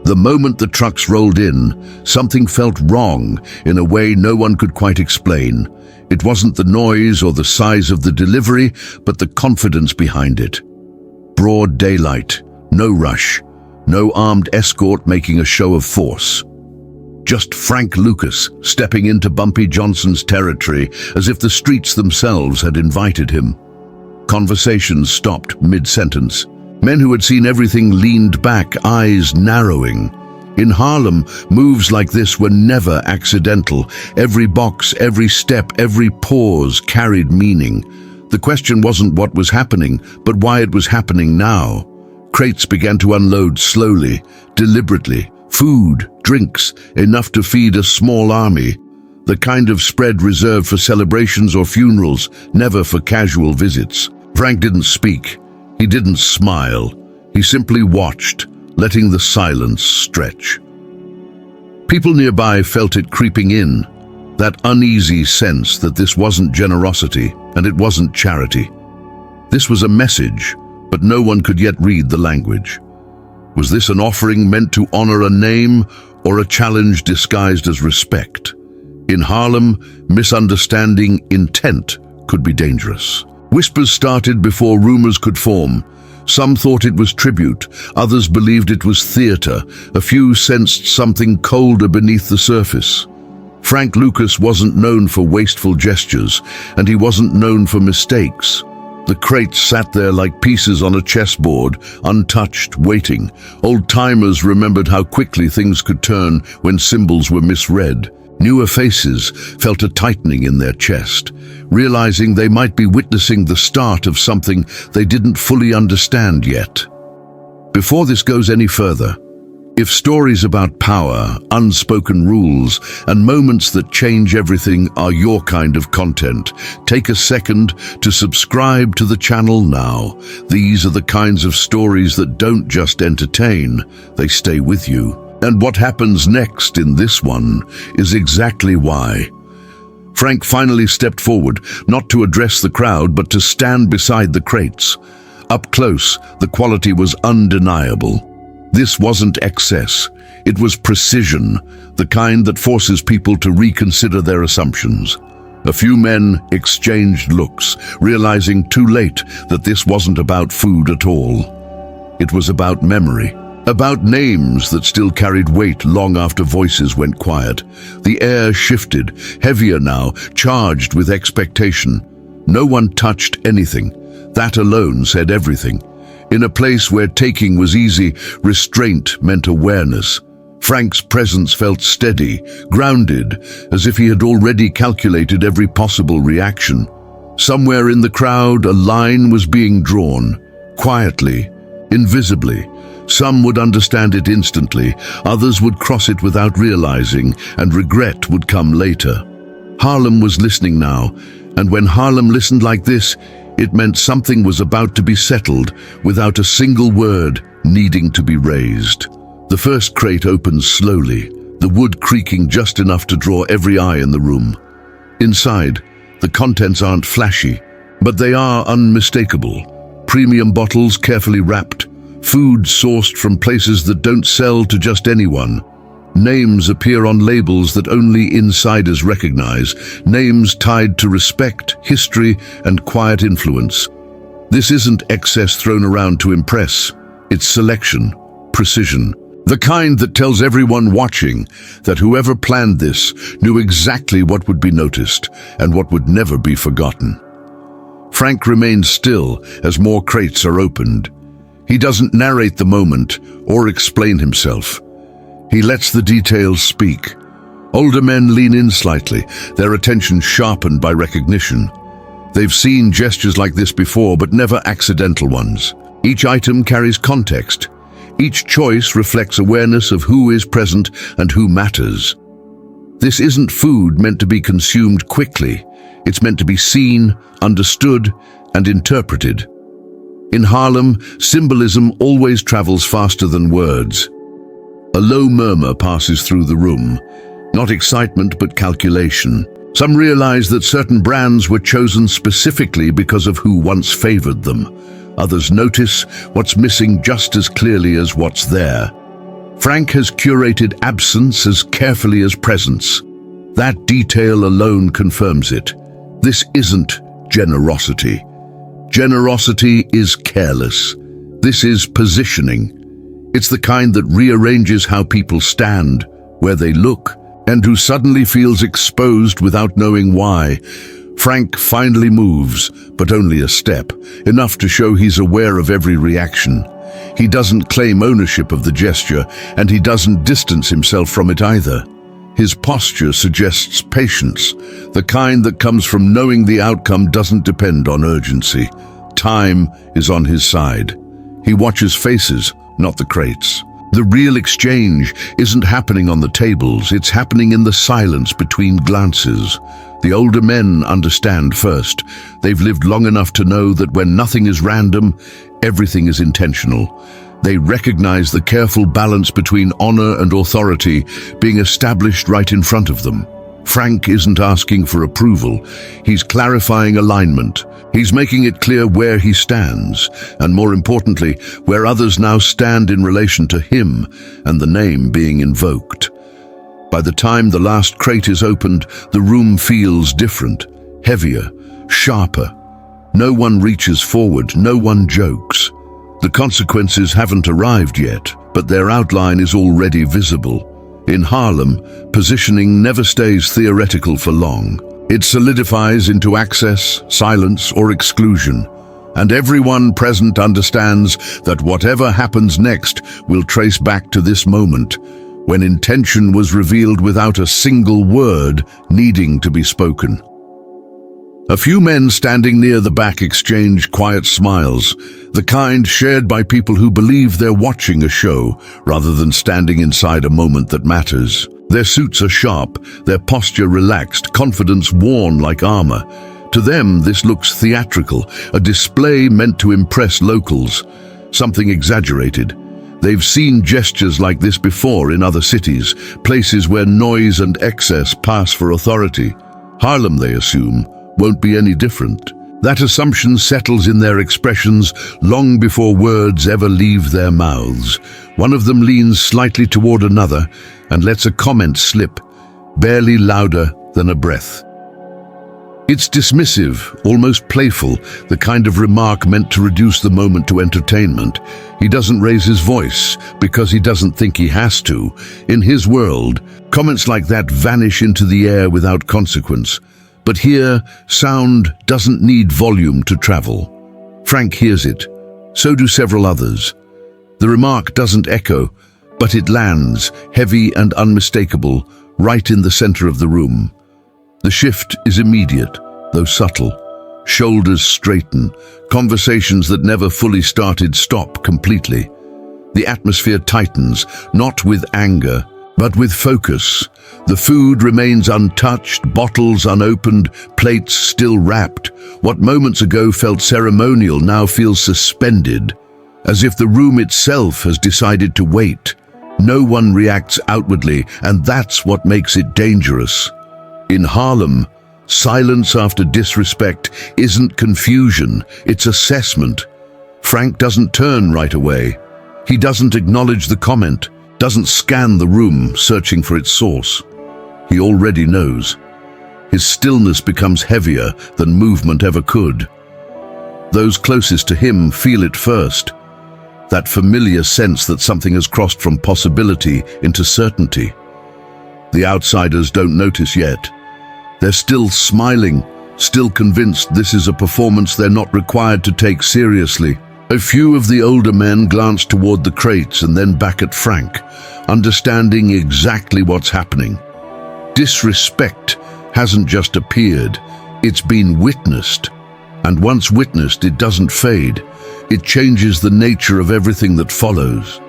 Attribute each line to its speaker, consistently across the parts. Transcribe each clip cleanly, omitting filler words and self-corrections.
Speaker 1: The moment the trucks rolled in, something felt wrong in a way no one could quite explain. It wasn't the noise or the size of the delivery, but the confidence behind it. Broad daylight, no rush, no armed escort making a show of force. Just Frank Lucas stepping into Bumpy Johnson's territory as if the streets themselves had invited him. Conversations stopped mid-sentence. Men who had seen everything leaned back, eyes narrowing. In Harlem, moves like this were never accidental. Every box, every step, every pause carried meaning. The question wasn't what was happening, but why it was happening now. Crates began to unload slowly, deliberately. Food, drinks, enough to feed a small army. The kind of spread reserved for celebrations or funerals, never for casual visits. Frank didn't speak. He didn't smile. He simply watched, letting the silence stretch. People nearby felt it creeping in, that uneasy sense that this wasn't generosity and it wasn't charity. This was a message, but no one could yet read the language. Was this an offering meant to honor a name or a challenge disguised as respect? In Harlem, misunderstanding intent could be dangerous. Whispers started before rumors could form. Some thought it was tribute, others believed it was theater, a few sensed something colder beneath the surface. Frank Lucas wasn't known for wasteful gestures, and he wasn't known for mistakes. The crates sat there like pieces on a chessboard, untouched, waiting. Old-timers remembered how quickly things could turn when symbols were misread. Newer faces felt a tightening in their chest, realizing they might be witnessing the start of something they didn't fully understand yet. Before this goes any further, if stories about power, unspoken rules, and moments that change everything are your kind of content, take a second to subscribe to the channel now. These are the kinds of stories that don't just entertain, they stay with you. And what happens next in this one is exactly why. Frank finally stepped forward, not to address the crowd, but to stand beside the crates. Up close, the quality was undeniable. This wasn't excess, it was precision, the kind that forces people to reconsider their assumptions. A few men exchanged looks, realizing too late that this wasn't about food at all. It was about memory. About names that still carried weight long after voices went quiet. The air shifted, heavier now, charged with expectation. No one touched anything. That alone said everything. In a place where taking was easy, restraint meant awareness. Frank's presence felt steady, grounded, as if he had already calculated every possible reaction. Somewhere in the crowd, a line was being drawn, quietly, invisibly. Some would understand it instantly, others would cross it without realizing, and regret would come later. Harlem was listening now, and when Harlem listened like this, it meant something was about to be settled without a single word needing to be raised. The first crate opened slowly, the wood creaking just enough to draw every eye in the room. Inside, the contents aren't flashy, but they are unmistakable. Premium bottles carefully wrapped, food sourced from places that don't sell to just anyone. Names appear on labels that only insiders recognize, names tied to respect, history, and quiet influence. This isn't excess thrown around to impress, it's selection, precision. The kind that tells everyone watching that whoever planned this knew exactly what would be noticed and what would never be forgotten. Frank remains still as more crates are opened. He doesn't narrate the moment or explain himself. He lets the details speak. Older men lean in slightly, their attention sharpened by recognition. They've seen gestures like this before, but never accidental ones. Each item carries context. Each choice reflects awareness of who is present and who matters. This isn't food meant to be consumed quickly. It's meant to be seen, understood, and interpreted. In Harlem, symbolism always travels faster than words. A low murmur passes through the room, not excitement but calculation. Some realize that certain brands were chosen specifically because of who once favored them. Others notice what's missing just as clearly as what's there. Frank has curated absence as carefully as presence. That detail alone confirms it. This isn't generosity. Generosity is careless. This is positioning. It's the kind that rearranges how people stand, where they look, and who suddenly feels exposed without knowing why. Frank finally moves, but only a step, enough to show he's aware of every reaction. He doesn't claim ownership of the gesture, and he doesn't distance himself from it either. His posture suggests patience, the kind that comes from knowing the outcome doesn't depend on urgency. Time is on his side. He watches faces, not the crates. The real exchange isn't happening on the tables, it's happening in the silence between glances. The older men understand first. They've lived long enough to know that when nothing is random, everything is intentional. They recognize the careful balance between honor and authority being established right in front of them. Frank isn't asking for approval. He's clarifying alignment. He's making it clear where he stands, and more importantly, where others now stand in relation to him and the name being invoked. By the time the last crate is opened, the room feels different, heavier, sharper. No one reaches forward, no one jokes. The consequences haven't arrived yet, but their outline is already visible. In Harlem, positioning never stays theoretical for long. It solidifies into access, silence, or exclusion. And everyone present understands that whatever happens next will trace back to this moment, when intention was revealed without a single word needing to be spoken. A few men standing near the back exchange quiet smiles, the kind shared by people who believe they're watching a show rather than standing inside a moment that matters. Their suits are sharp, their posture relaxed, confidence worn like armor. To them, this looks theatrical, a display meant to impress locals, something exaggerated. They've seen gestures like this before in other cities, places where noise and excess pass for authority. Harlem, they assume, won't be any different. That assumption settles in their expressions long before words ever leave their mouths. One of them leans slightly toward another and lets a comment slip, barely louder than a breath. It's dismissive, almost playful, the kind of remark meant to reduce the moment to entertainment. He doesn't raise his voice because he doesn't think he has to. In his world, comments like that vanish into the air without consequence. But here, sound doesn't need volume to travel. Frank hears it. So do several others. The remark doesn't echo, but it lands, heavy and unmistakable, right in the center of the room. The shift is immediate, though subtle. Shoulders straighten. Conversations that never fully started stop completely. The atmosphere tightens, not with anger, but with focus. The food remains untouched, bottles unopened, plates still wrapped. What moments ago felt ceremonial now feels suspended, as if the room itself has decided to wait. No one reacts outwardly, and that's what makes it dangerous. In Harlem, silence after disrespect isn't confusion, it's assessment. Frank doesn't turn right away. He doesn't acknowledge the comment, doesn't scan the room, searching for its source. He already knows. His stillness becomes heavier than movement ever could. Those closest to him feel it first, that familiar sense that something has crossed from possibility into certainty. The outsiders don't notice yet. They're still smiling, still convinced this is a performance they're not required to take seriously. A few of the older men glance toward the crates and then back at Frank, understanding exactly what's happening. Disrespect hasn't just appeared, it's been witnessed. And once witnessed, it doesn't fade. It changes the nature of everything that follows.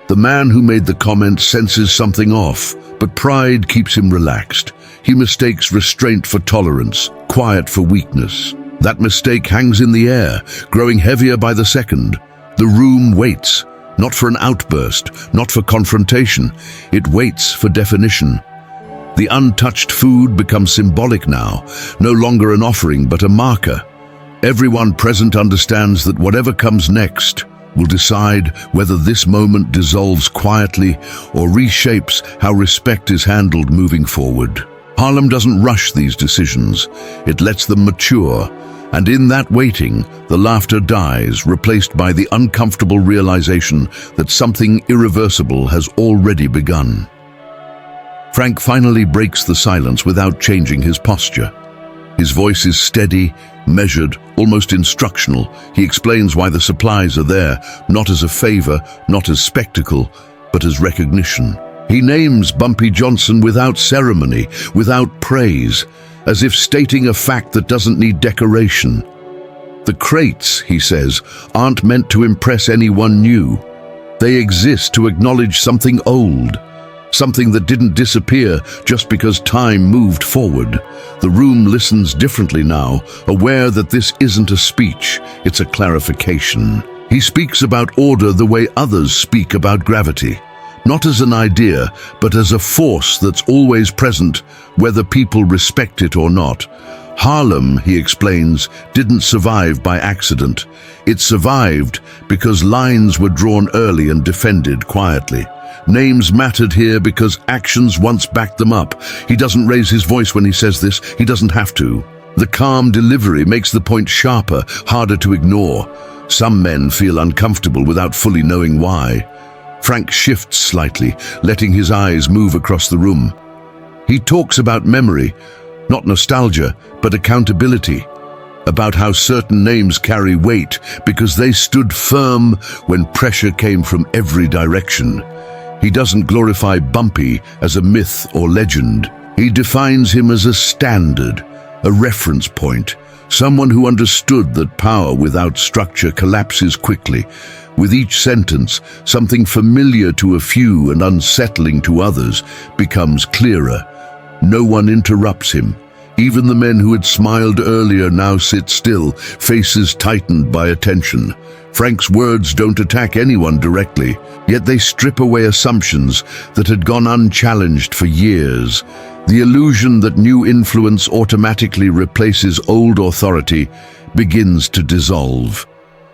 Speaker 1: The man who made the comment senses something off, but pride keeps him relaxed. He mistakes restraint for tolerance, quiet for weakness. That mistake hangs in the air, growing heavier by the second. The room waits, not for an outburst, not for confrontation. It waits for definition. The untouched food becomes symbolic now, no longer an offering but a marker. Everyone present understands that whatever comes next will decide whether this moment dissolves quietly or reshapes how respect is handled moving forward. Harlem doesn't rush these decisions. It lets them mature, and in that waiting, the laughter dies, replaced by the uncomfortable realization that something irreversible has already begun. Frank finally breaks the silence without changing his posture. His voice is steady, measured, almost instructional. He explains why the supplies are there, not as a favor, not as spectacle, but as recognition. He names Bumpy Johnson without ceremony, without praise, as if stating a fact that doesn't need decoration. The crates, he says, aren't meant to impress anyone new. They exist to acknowledge something old, something that didn't disappear just because time moved forward. The room listens differently now, aware that this isn't a speech, it's a clarification. He speaks about order the way others speak about gravity. Not as an idea, but as a force that's always present, whether people respect it or not. Harlem, he explains, didn't survive by accident. It survived because lines were drawn early and defended quietly. Names mattered here because actions once backed them up. He doesn't raise his voice when he says this. He doesn't have to. The calm delivery makes the point sharper, harder to ignore. Some men feel uncomfortable without fully knowing why. Frank shifts slightly, letting his eyes move across the room. He talks about memory, not nostalgia, but accountability, about how certain names carry weight because they stood firm when pressure came from every direction. He doesn't glorify Bumpy as a myth or legend. He defines him as a standard, a reference point, someone who understood that power without structure collapses quickly. With each sentence, something familiar to a few and unsettling to others becomes clearer. No one interrupts him. Even the men who had smiled earlier now sit still, faces tightened by attention. Frank's words don't attack anyone directly, yet they strip away assumptions that had gone unchallenged for years. The illusion that new influence automatically replaces old authority begins to dissolve.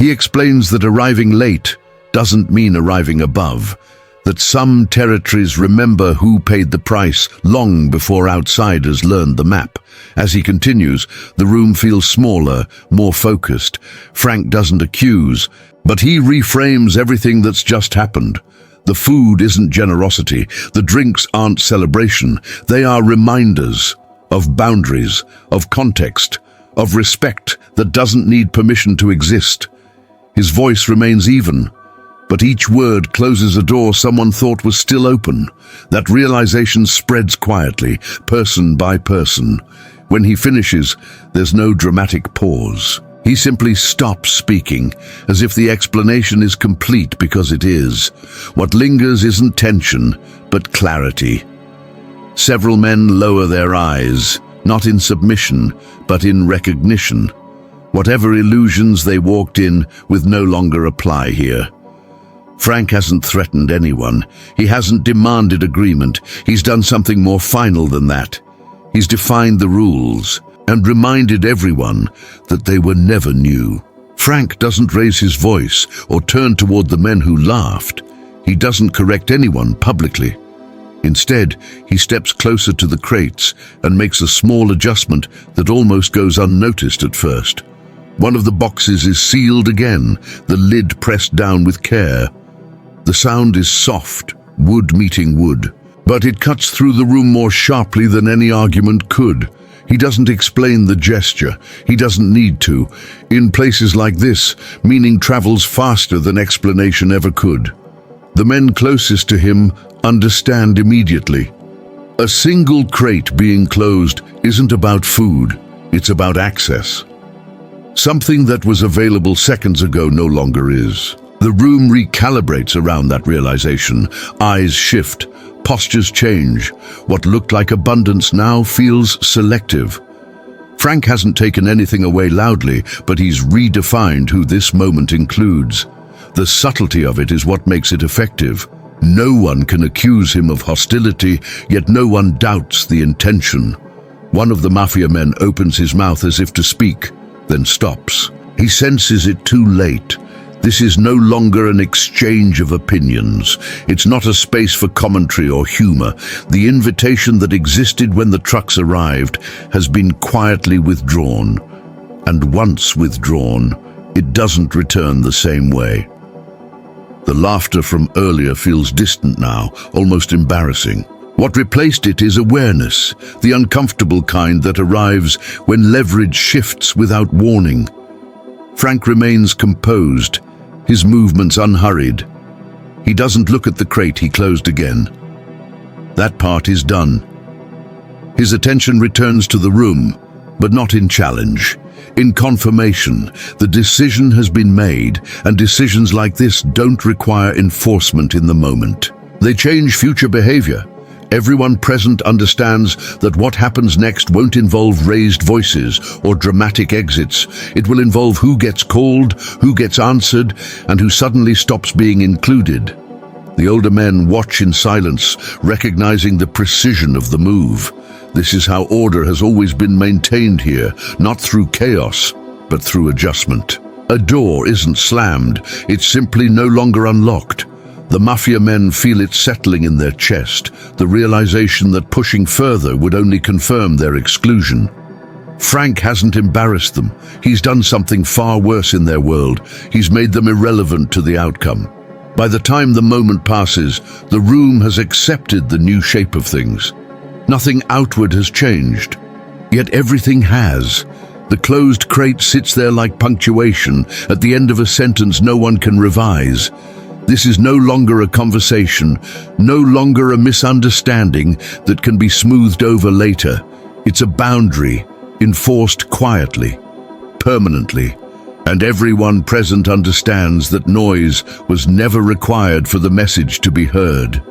Speaker 1: He explains that arriving late doesn't mean arriving above, that some territories remember who paid the price long before outsiders learned the map. As he continues, the room feels smaller, more focused. Frank doesn't accuse, but he reframes everything that's just happened. The food isn't generosity, the drinks aren't celebration, they are reminders of boundaries, of context, of respect that doesn't need permission to exist. His voice remains even, but each word closes a door someone thought was still open. That realization spreads quietly, person by person. When he finishes, there's no dramatic pause. He simply stops speaking, as if the explanation is complete because it is. What lingers isn't tension, but clarity. Several men lower their eyes, not in submission, but in recognition. Whatever illusions they walked in with no longer apply here. Frank hasn't threatened anyone. He hasn't demanded agreement. He's done something more final than that. He's defined the rules and reminded everyone that they were never new. Frank doesn't raise his voice or turn toward the men who laughed. He doesn't correct anyone publicly. Instead, he steps closer to the crates and makes a small adjustment that almost goes unnoticed at first. One of the boxes is sealed again, the lid pressed down with care. The sound is soft, wood meeting wood, but it cuts through the room more sharply than any argument could. He doesn't explain the gesture. He doesn't need to. In places like this, meaning travels faster than explanation ever could. The men closest to him understand immediately. A single crate being closed isn't about food, it's about access. Something that was available seconds ago no longer is. The room recalibrates around that realization. Eyes shift, postures change. What looked like abundance now feels selective. Frank hasn't taken anything away loudly, but he's redefined who this moment includes. The subtlety of it is what makes it effective. No one can accuse him of hostility, yet no one doubts the intention. One of the Mafia men opens his mouth as if to speak, then stops. He senses it too late. This is no longer an exchange of opinions. It's not a space for commentary or humor. The invitation that existed when the trucks arrived has been quietly withdrawn. And once withdrawn, it doesn't return the same way. The laughter from earlier feels distant now, almost embarrassing. What replaced it is awareness, the uncomfortable kind that arrives when leverage shifts without warning. Frank remains composed, his movements unhurried. He doesn't look at the crate he closed again. That part is done. His attention returns to the room, but not in challenge. In confirmation, the decision has been made, and decisions like this don't require enforcement in the moment. They change future behavior. Everyone present understands that what happens next won't involve raised voices or dramatic exits. It will involve who gets called, who gets answered, and who suddenly stops being included. The older men watch in silence, recognizing the precision of the move. This is how order has always been maintained here, not through chaos, but through adjustment. A door isn't slammed, it's simply no longer unlocked. The Mafia men feel it settling in their chest, the realization that pushing further would only confirm their exclusion. Frank hasn't embarrassed them. He's done something far worse in their world. He's made them irrelevant to the outcome. By the time the moment passes, the room has accepted the new shape of things. Nothing outward has changed, yet everything has. The closed crate sits there like punctuation at the end of a sentence no one can revise. This is no longer a conversation, no longer a misunderstanding that can be smoothed over later. It's a boundary, enforced quietly, permanently, and everyone present understands that noise was never required for the message to be heard.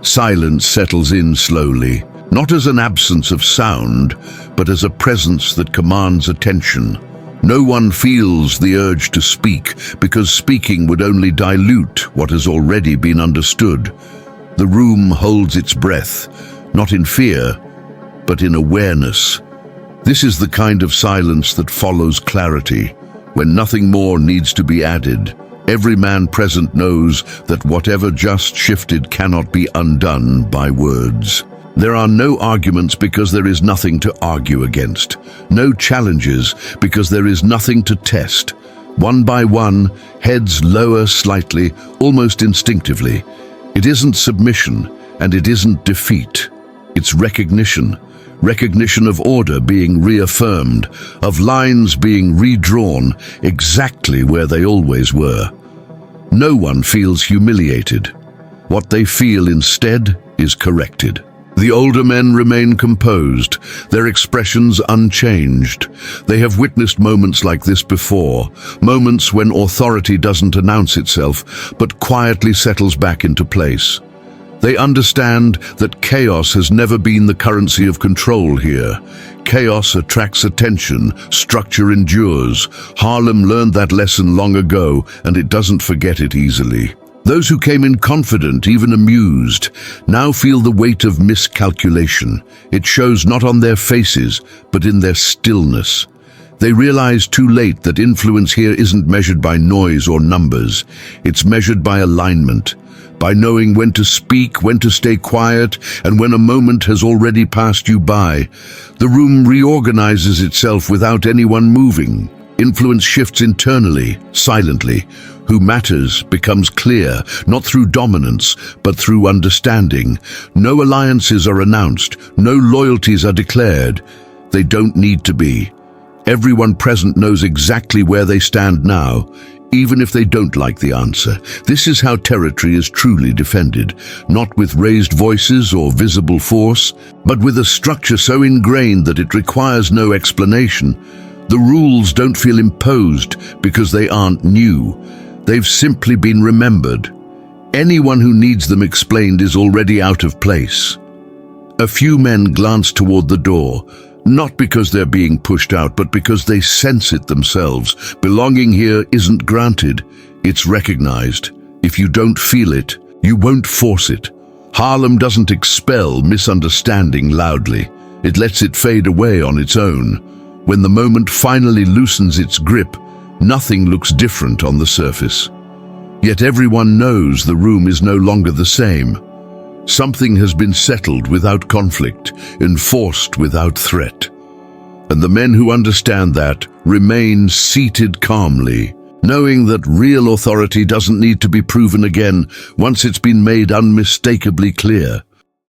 Speaker 1: Silence settles in slowly, not as an absence of sound, but as a presence that commands attention. No one feels the urge to speak, because speaking would only dilute what has already been understood. The room holds its breath, not in fear, but in awareness. This is the kind of silence that follows clarity, when nothing more needs to be added. Every man present knows that whatever just shifted cannot be undone by words. There are no arguments because there is nothing to argue against. No challenges because there is nothing to test. One by one, heads lower slightly, almost instinctively. It isn't submission, and it isn't defeat. It's recognition. Recognition of order being reaffirmed, of lines being redrawn exactly where they always were. No one feels humiliated. What they feel instead is corrected. The older men remain composed, their expressions unchanged. They have witnessed moments like this before, moments when authority doesn't announce itself, but quietly settles back into place. They understand that chaos has never been the currency of control here. Chaos attracts attention, structure endures. Harlem learned that lesson long ago, and it doesn't forget it easily. Those who came in confident, even amused, now feel the weight of miscalculation. It shows not on their faces, but in their stillness. They realize too late that influence here isn't measured by noise or numbers. It's measured by alignment, by knowing when to speak, when to stay quiet, and when a moment has already passed you by. The room reorganizes itself without anyone moving. Influence shifts internally, silently. Who matters becomes clear, not through dominance, but through understanding. No alliances are announced, no loyalties are declared. They don't need to be. Everyone present knows exactly where they stand now, even if they don't like the answer. This is how territory is truly defended, not with raised voices or visible force, but with a structure so ingrained that it requires no explanation. The rules don't feel imposed because they aren't new. They've simply been remembered. Anyone who needs them explained is already out of place. A few men glance toward the door, not because they're being pushed out, but because they sense it themselves. Belonging here isn't granted, it's recognized. If you don't feel it, you won't force it. Harlem doesn't expel misunderstanding loudly. It lets it fade away on its own. When the moment finally loosens its grip, Nothing looks different on the surface. Yet everyone knows the room is no longer the same. Something has been settled without conflict, enforced without threat. And the men who understand that remain seated calmly, knowing that real authority doesn't need to be proven again once it's been made unmistakably clear.